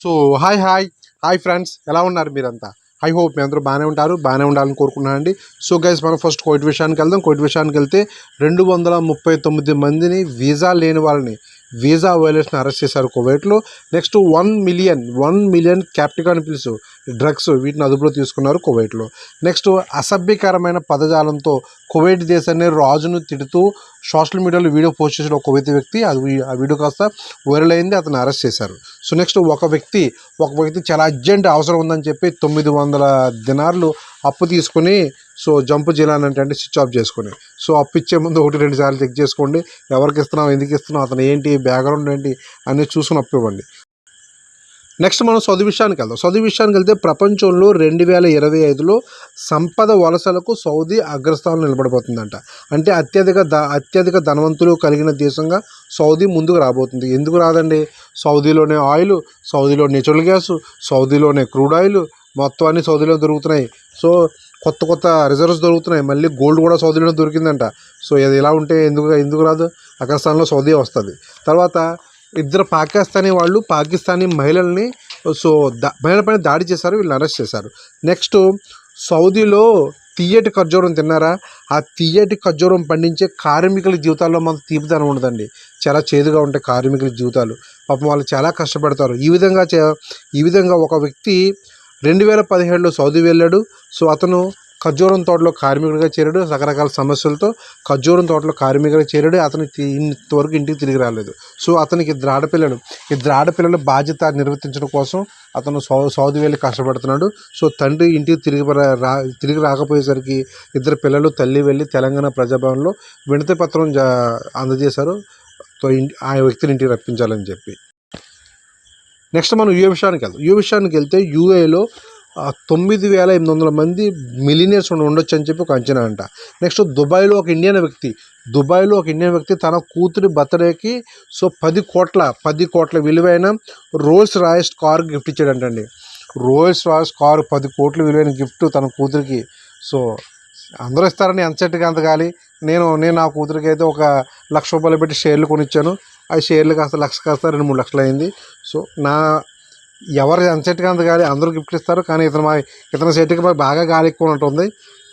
So hi friends, ఎలా ఉన్నారు మీరంతా? ఐ హోప్ మీ అందరూ బాగానే ఉండాలని కోరుకున్నానండి. సో గైస్, మనం ఫస్ట్ కోవిడ్ విషయానికి వెళ్దాం. కోవిడ్ విషయానికి వెళ్తే 239 మందిని వీసా లేని వాళ్ళని వీసా వైలేషన్ అరెస్ట్ చేశారు కువైట్లో. నెక్స్ట్ 1 మిలియన్ క్యాప్టికాన్ పిల్స్ డ్రగ్స్ వీటిని అదుపులో తీసుకున్నారు కువైట్లో. నెక్స్ట్ అసభ్యకరమైన పదజాలంతో కువైట్ దేశాన్ని రాజును తిడుతూ సోషల్ మీడియాలో వీడియో పోస్ట్ చేసిన ఒక కువైతీ వ్యక్తి, ఆ వీడియో కాస్త వైరల్ అయింది, అతను అరెస్ట్ చేశారు. సో నెక్స్ట్ ఒక వ్యక్తి చాలా అర్జెంట్ అవసరం ఉందని చెప్పి 900 దినార్లు అప్పు తీసుకుని సో జంప్ చేయాలంటే స్విచ్ ఆఫ్ చేసుకుని, సో అప్పు ఇచ్చే ముందు 1-2 సార్లు చెక్ చేసుకోండి. ఎవరికి ఇస్తున్నాం, ఎందుకు ఇస్తున్నాం, అతను ఏంటి, బ్యాక్గ్రౌండ్ ఏంటి అనేది చూసుకుని అప్పు ఇవ్వండి. నెక్స్ట్ మనం చదువు విషయానికి వెళ్తే ప్రపంచంలో 2025లో సంపద వలసలకు సౌదీ అగ్రస్థానంలో నిలబడబోతుందంట. అంటే అత్యధిక ధనవంతులు కలిగిన దేశంగా సౌదీ ముందుకు రాబోతుంది. ఎందుకు రాదండి? సౌదీలోనే ఆయిల్, సౌదీలో నేచురల్ గ్యాస్, సౌదీలోనే క్రూడ్ ఆయిల్, మొత్తం అన్ని సౌదీలో దొరుకుతున్నాయి. సో కొత్త రిజర్వ్స్ దొరుకుతున్నాయి. మళ్ళీ గోల్డ్ కూడా సౌదీలో దొరికిందంట. సో ఇది ఇలా ఉంటే ఎందుకు రాదు? అగ్రస్థానంలో సౌదీ వస్తుంది. తర్వాత ఇద్దరు పాకిస్తానీ మహిళల్ని సో మహిళలపైన దాడి చేశారు, వీళ్ళని అరెస్ట్ చేశారు. నెక్స్ట్ సౌదీలో తియ్యటి ఖర్జూరం తిన్నారా? ఆ తియ్యటి ఖర్జూరం పండించే కార్మికుల జీవితాల్లో మనకు తీపిదనం ఉండదండి. చాలా చేదుగా ఉంటాయి కార్మికుల జీవితాలు. పాపం వాళ్ళు చాలా కష్టపడతారు. ఈ విధంగా ఒక వ్యక్తి 2017లో సౌదీ వెళ్ళాడు. సో అతను ఖర్జూరం తోటలో కార్మికుడిగా చేరాడు. రకరకాల సమస్యలతో ఖర్జూరం తోటలో కార్మికుడిగా చేరాడు. అతను ఇంతవరకు ఇంటికి తిరిగి రాలేదు. సో అతనికి ఇద్దరు ఆడపిల్లల బాధ్యత నిర్వర్తించడం కోసం అతను సౌదీ వెళ్ళి కష్టపడుతున్నాడు. సో తండ్రి ఇంటికి తిరిగి రాకపోయేసరికి ఇద్దరు పిల్లలు తల్లి వెళ్ళి తెలంగాణ ప్రజాభవన్లో వినతి పత్రం అందజేశారు. ఆ వ్యక్తిని ఇంటికి రప్పించాలని చెప్పి. నెక్స్ట్ మనం యుఏ విషయానికి వెళ్తే యుఏలో 9,800 మంది మిలినియర్స్ ఉండొచ్చు అని చెప్పి ఒక అంచనా అంట. నెక్స్ట్ దుబాయ్లో ఒక ఇండియన్ వ్యక్తి తన కూతురి బర్త్డేకి సో 10 కోట్ల విలువైన రోల్స్ రాయిస్ కార్ గిఫ్ట్ ఇచ్చాడంటండి. రోల్స్ రాయిస్ కారు 10 కోట్ల విలువైన గిఫ్ట్ తన కూతురికి. సో అందరూ ఇస్తారని ఎంతసేట్టుగా అంత గాలి. నేను నా కూతురికి అయితే ఒక ₹1,00,000 పెట్టి షేర్లు కొనిచ్చాను. ఆ షేర్లు కాస్త 1,00,000 కాస్త 2-3 లక్షలు అయింది. సో ఎవరు ఎంతసేట్టుగా అంత గాలి, అందరూ గిఫ్ట్లు ఇస్తారు, కానీ ఇతని సెట్కి బాగా గాలి ఎక్కువ ఉంటుంది.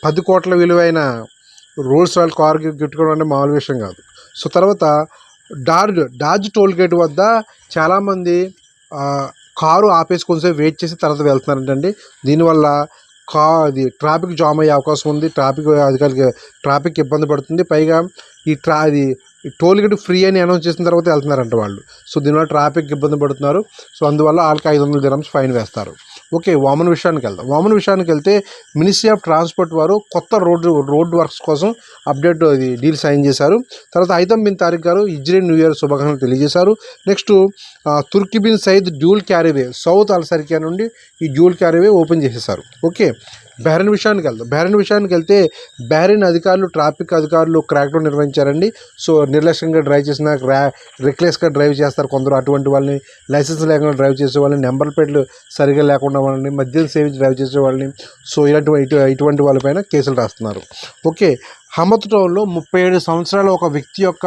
10 కోట్ల విలువైన రోల్స్ రాయిస్ కార్ గిఫ్ట్ కూడా అంటే మామూలు విషయం కాదు. సో తర్వాత డాజ్ టోల్ గేట్ వద్ద చాలామంది కారు ఆపేసి కొంచెంసేపు వెయిట్ చేసి తర్వాత వెళ్తున్నారంటండి. దీనివల్ల ట్రాఫిక్ జామ్ అయ్యే అవకాశం ఉంది. ట్రాఫిక్ ఇబ్బంది పడుతుంది. పైగా ఈ టోల్ గేట్ ఫ్రీ అని అనౌన్స్ చేసిన తర్వాత వెళ్తున్నారంట వాళ్ళు. సో దీనివల్ల ట్రాఫిక్ ఇబ్బంది పడుతున్నారు. సో అందువల్ల వాళ్ళకి 500 dirhams ఫైన్ వేస్తారు. ఓకే, వామన్ విషయానికి వెళ్తే మినిస్ట్రీ ఆఫ్ ట్రాన్స్పోర్ట్ వారు కొత్త రోడ్ వర్క్స్ కోసం డీల్ సైన్ చేశారు. తర్వాత హైతమ్ బిన్ తారిక్ గారు ఇజ్రాయిల్ న్యూ ఇయర్ శుభాకాంక్షలు తెలియజేశారు. నెక్స్ట్ తుర్కీ బిన్ సయీద్ డ్యూల్ క్యారీవే సౌత్ అల్సర్కియా నుండి ఈ డ్యూల్ క్యారీవే ఓపెన్ చేసేశారు. ఓకే, బహ్రెయిన్ విషయానికి వెళ్తే బహ్రెయిన్ ట్రాఫిక్ అధికారులు క్రాక్డౌన్ నిర్వహించారండి. సో నిర్లక్ష్యంగా డ్రైవ్ చేసిన రెక్లెస్గా డ్రైవ్ చేస్తారు కొందరు. అటువంటి వాళ్ళని, లైసెన్స్ లేకుండా డ్రైవ్ చేసే వాళ్ళని, నెంబర్ ప్లేట్లు సరిగా లేకుండా వాళ్ళని, మద్యం సేవించి డ్రైవ్ చేసే వాళ్ళని, సో ఇటువంటి వాళ్ళపైన కేసులు రాస్తున్నారు. ఓకే, హమద్ టౌన్లో 37 సంవత్సరాల ఒక వ్యక్తి యొక్క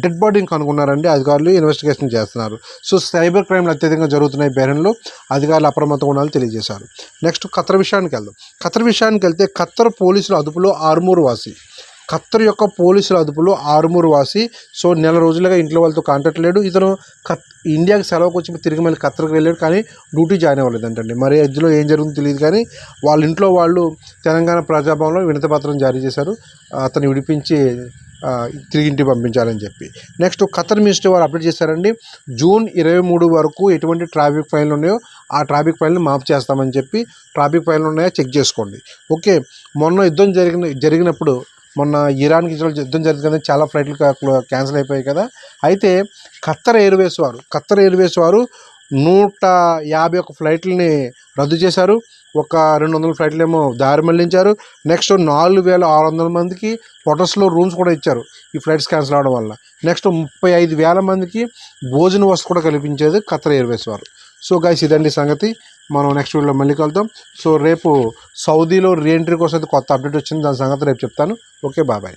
డెడ్ బాడీని కనుగొన్నారండి. అధికారులు ఇన్వెస్టిగేషన్ చేస్తున్నారు. సో సైబర్ క్రైమ్లు అత్యధికంగా జరుగుతున్నాయి బహ్రెయిన్లో. అధికారులు అప్రమత్తంగా ఉండాలని తెలియజేశారు. నెక్స్ట్ ఖత్తర్ విషయానికి వెళ్తే ఖత్తర్ పోలీసుల అదుపులో ఆర్మూర్ వాసి సో నెల రోజులుగా ఇంట్లో వాళ్ళతో కాంటాక్ట్ లేడు. ఇతను ఇండియాకి సెలవుకు వచ్చి తిరిగి మళ్ళీ ఖత్తర్కి వెళ్ళాడు, కానీ డ్యూటీ జాయిన్ అవ్వలేదంటండి. మరి ఇందులో ఏం జరుగుతుందో తెలియదు, కానీ వాళ్ళ ఇంట్లో వాళ్ళు తెలంగాణ ప్రజాభవన్లో వినతి పత్రం జారీ చేశారు, అతను విడిపించి తిరిగి ఇంటికి పంపించాలని చెప్పి. నెక్స్ట్ ఖత్తర్ మినిస్ట్రీ వారు అప్డేట్ చేశారండి. జూన్ 23 వరకు ఎటువంటి ట్రాఫిక్ ఫైన్లు ఉన్నాయో ఆ ట్రాఫిక్ ఫైన్లు మాఫ్ చేస్తామని చెప్పి. ట్రాఫిక్ ఫైన్లు ఉన్నాయో చెక్ చేసుకోండి. ఓకే, మొన్న యుద్ధం జరిగినప్పుడు ఇరాన్కి యుద్ధం జరిగింది కదా, చాలా ఫ్లైట్లు క్యాన్సిల్ అయిపోయాయి కదా. అయితే ఖత్తర్ ఎయిర్వేస్ వారు 151 ఫ్లైట్లని రద్దు చేశారు. ఒక 200 ఫ్లైట్లు ఏమో దారి మళ్లించారు. నెక్స్ట్ 4,600 మందికి హోటల్స్లో రూమ్స్ కూడా ఇచ్చారు ఈ ఫ్లైట్స్ క్యాన్సిల్ అవడం వల్ల. నెక్స్ట్ 35,000 మందికి భోజన వసతి కూడా కల్పించేది ఖత్తర్ ఎయిర్వేస్ వారు. సో గైస్, ఇదండి సంగతి. మనం నెక్స్ట్ వీడియోలో మళ్ళీ కలుద్దాం. సో రేపు సౌదీలో రీఎంట్రీ కోసం కొత్త అప్డేట్ వచ్చింది, దాని సంగతి రేపు చెప్తాను. Okay, bye.